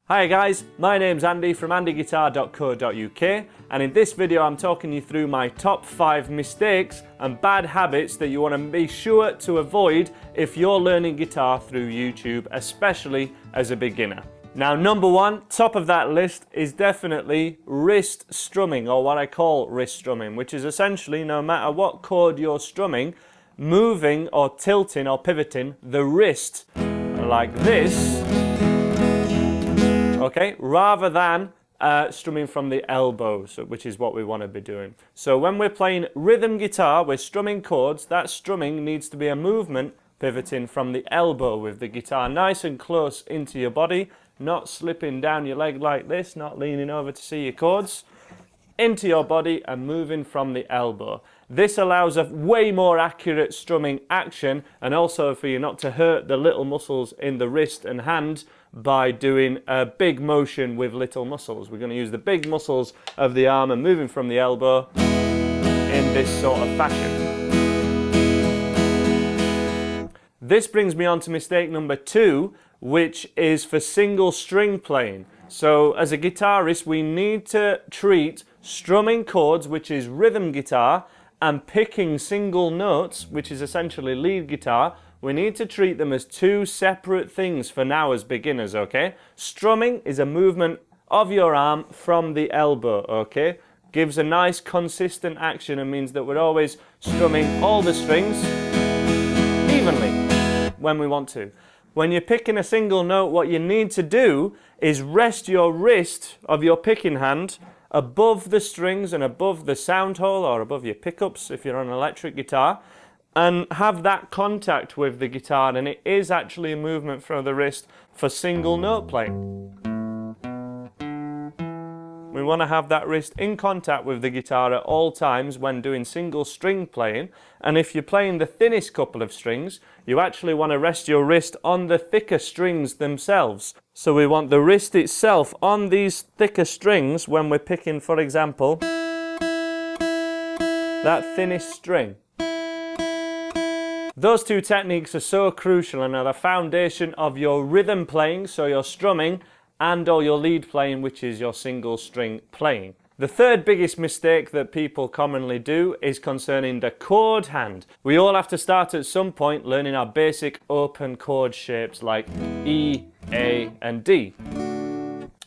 Hi guys, my name's Andy from andyguitar.co.uk, and in this video I'm talking you through my top 5 mistakes and bad habits that you want to be sure to avoid if you're learning guitar through YouTube, especially as a beginner. Now, number 1, top of that list, is definitely wrist strumming, or what I call wrist strumming, which is essentially no matter what chord you're strumming, moving or tilting or pivoting the wrist like this. Okay, rather than strumming from the elbows, which is what we want to be doing. So when we're playing rhythm guitar, we're strumming chords, that strumming needs to be a movement pivoting from the elbow with the guitar nice and close into your body, not slipping down your leg like this, not leaning over to see your chords, into your body and moving from the elbow. This allows a way more accurate strumming action, and also for you not to hurt the little muscles in the wrist and hand by doing a big motion with little muscles. We're going to use the big muscles of the arm and moving from the elbow in this sort of fashion. This brings me on to mistake number 2, which is for single string playing. So as a guitarist, we need to treat strumming chords, which is rhythm guitar, and picking single notes, which is essentially lead guitar, we need to treat them as 2 separate things for now as beginners, okay? Strumming is a movement of your arm from the elbow, okay? Gives a nice consistent action and means that we're always strumming all the strings evenly when we want to. When you're picking a single note, what you need to do is rest your wrist of your picking hand above the strings and above the sound hole, or above your pickups if you're on an electric guitar, and have that contact with the guitar, and it is actually a movement from the wrist for single note playing. We want to have that wrist in contact with the guitar at all times when doing single string playing, and if you're playing the thinnest couple of strings, you actually want to rest your wrist on the thicker strings themselves. So we want the wrist itself on these thicker strings when we're picking, for example, that thinnest string. Those 2 techniques are so crucial and are the foundation of your rhythm playing, so your strumming, and or your lead playing, which is your single string playing. The third biggest mistake that people commonly do is concerning the chord hand. We all have to start at some point learning our basic open chord shapes like E, A and D.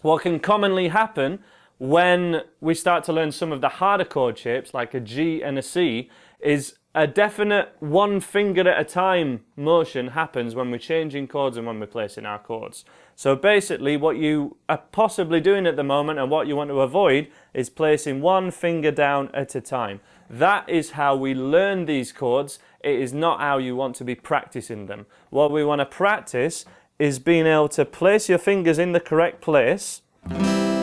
What can commonly happen when we start to learn some of the harder chord shapes like a G and a C is a definite one finger at a time motion happens when we're changing chords and when we're placing our chords. So basically what you are possibly doing at the moment and what you want to avoid is placing one finger down at a time. That is how we learn these chords. It is not how you want to be practicing them. What we want to practice is being able to place your fingers in the correct place,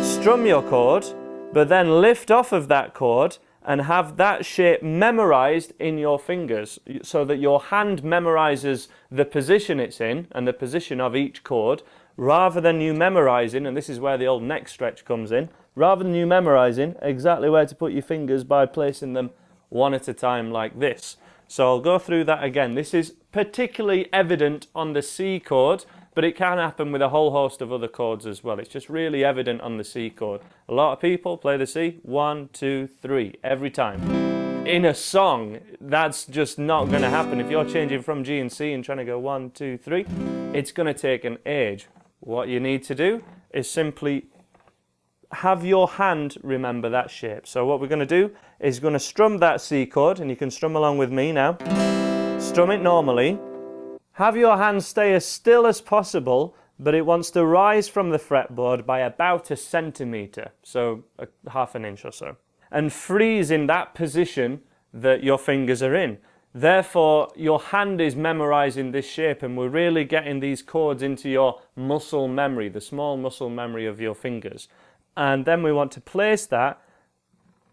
strum your chord, but then lift off of that chord and have that shape memorized in your fingers so that your hand memorizes the position it's in and the position of each chord, rather than you memorizing, and this is where the old neck stretch comes in, rather than you memorizing exactly where to put your fingers by placing them one at a time like this. So I'll go through that again. This is particularly evident on the C chord, but it can happen with a whole host of other chords as well. It's just really evident on the C chord. A lot of people play the C 1, 2, 3 every time. In a song, that's just not going to happen. If you're changing from G and C and trying to go 1, 2, 3, it's going to take an age. What you need to do is simply have your hand remember that shape. So what we're going to do is going to strum that C chord, and you can strum along with me now. Strum it normally. Have your hand stay as still as possible, but it wants to rise from the fretboard by about 1 centimetre, so half an inch or so, and freeze in that position that your fingers are in. Therefore, your hand is memorizing this shape, and we're really getting these chords into your muscle memory, the small muscle memory of your fingers. And then we want to place that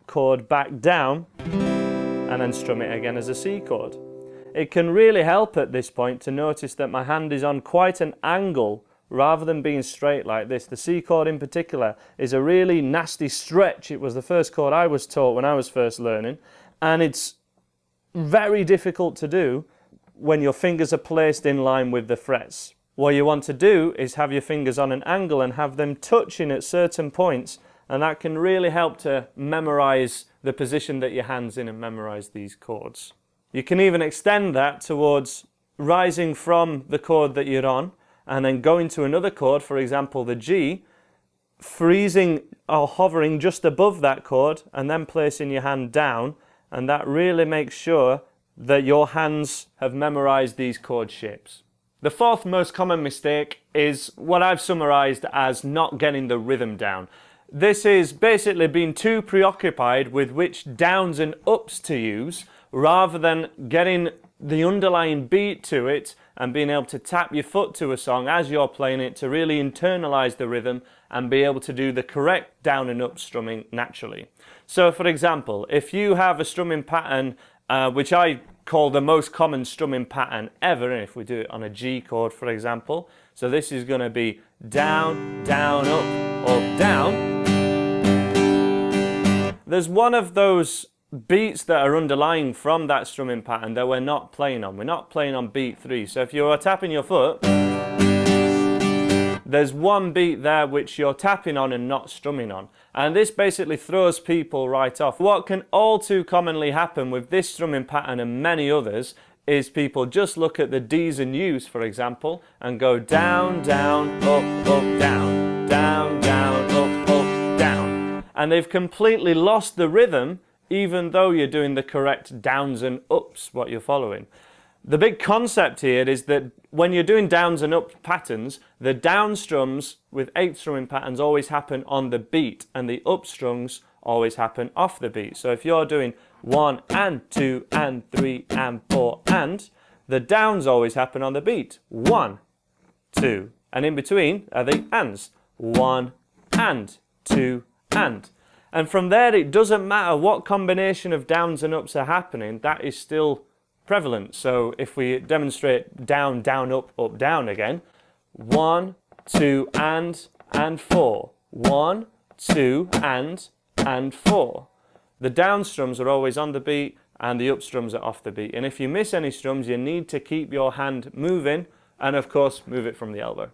chord back down and then strum it again as a C chord. It can really help at this point to notice that my hand is on quite an angle rather than being straight like this. The C chord in particular is a really nasty stretch. It was the first chord I was taught when I was first learning, and it's very difficult to do when your fingers are placed in line with the frets. what you want to do is have your fingers on an angle and have them touching at certain points, and that can really help to memorize the position that your hand's in and memorize these chords. You can even extend that towards rising from the chord that you're on and then going to another chord, for example the G, freezing or hovering just above that chord and then placing your hand down, and that really makes sure that your hands have memorized these chord shapes. The fourth most common mistake is what I've summarized as not getting the rhythm down. This is basically being too preoccupied with which downs and ups to use rather than getting the underlying beat to it and being able to tap your foot to a song as you're playing it to really internalize the rhythm and be able to do the correct down and up strumming naturally. So for example, if you have a strumming pattern which I call the most common strumming pattern ever, and if we do it on a G chord for example, so this is going to be down, down, up, down. There's one of those beats that are underlying from that strumming pattern that we're not playing on. We're not playing on beat 3. So if you're tapping your foot, there's one beat there which you're tapping on and not strumming on. And this basically throws people right off. What can all too commonly happen with this strumming pattern and many others is people just look at the D's and U's, for example, and go down, down, up, down, down, down, up, down. And they've completely lost the rhythm even though you're doing the correct downs and ups, what you're following. The big concept here is that when you're doing downs and up patterns, the down strums with 8th strumming patterns always happen on the beat and the up strums always happen off the beat. So if you're doing 1 and 2 and 3 and 4 and, the downs always happen on the beat. 1, 2, and in between are the ands. 1 and 2 and. And from there it doesn't matter what combination of downs and ups are happening, that is still prevalent. So if we demonstrate down, down, up, down again, 1, 2 and 4. 1, 2 and 4. The down strums are always on the beat and the up strums are off the beat. And if you miss any strums, you need to keep your hand moving and of course move it from the elbow.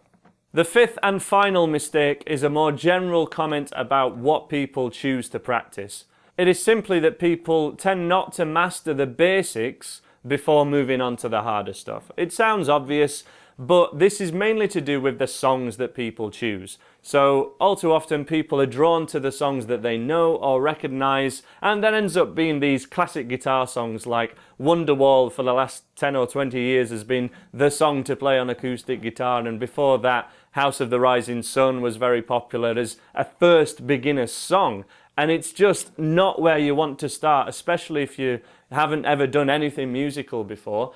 The fifth and final mistake is a more general comment about what people choose to practice. It is simply that people tend not to master the basics before moving on to the harder stuff. It sounds obvious, but this is mainly to do with the songs that people choose. So all too often people are drawn to the songs that they know or recognize, and that ends up being these classic guitar songs like Wonderwall for the last 10 or 20 years has been the song to play on acoustic guitar, and before that House of the Rising Sun was very popular as a first beginner song. And it's just not where you want to start, especially if you haven't ever done anything musical before.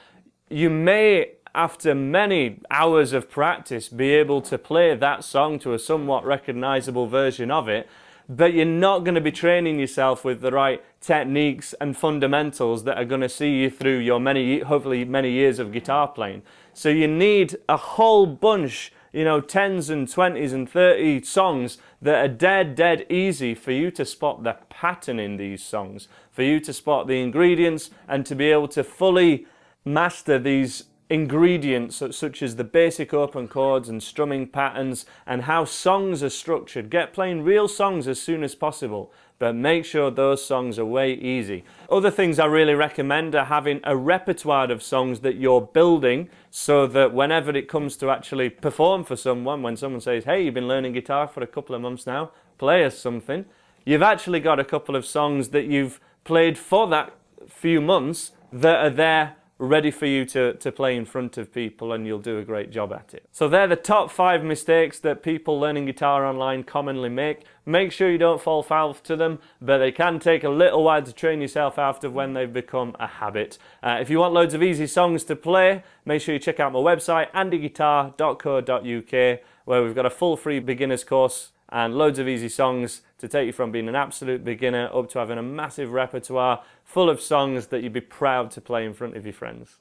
You may, after many hours of practice, be able to play that song to a somewhat recognizable version of it, but you're not going to be training yourself with the right techniques and fundamentals that are going to see you through your hopefully many years of guitar playing. So you need a whole bunch, 10s and 20s and 30 songs that are dead easy for you to spot the pattern in these songs, for you to spot the ingredients and to be able to fully master these ingredients such as the basic open chords and strumming patterns and how songs are structured. Get playing real songs as soon as possible, but make sure those songs are way easy. Other things I really recommend are having a repertoire of songs that you're building so that whenever it comes to actually perform for someone, when someone says, hey, you've been learning guitar for a couple of months now, play us something, you've actually got a couple of songs that you've played for that few months that are there ready for you to play in front of people, and you'll do a great job at it. So they're the top 5 mistakes that people learning guitar online commonly make. Make sure you don't fall foul to them, but they can take a little while to train yourself after when they've become a habit. If you want loads of easy songs to play, make sure you check out my website, andyguitar.co.uk, where we've got a full free beginners course and loads of easy songs to take you from being an absolute beginner up to having a massive repertoire full of songs that you'd be proud to play in front of your friends.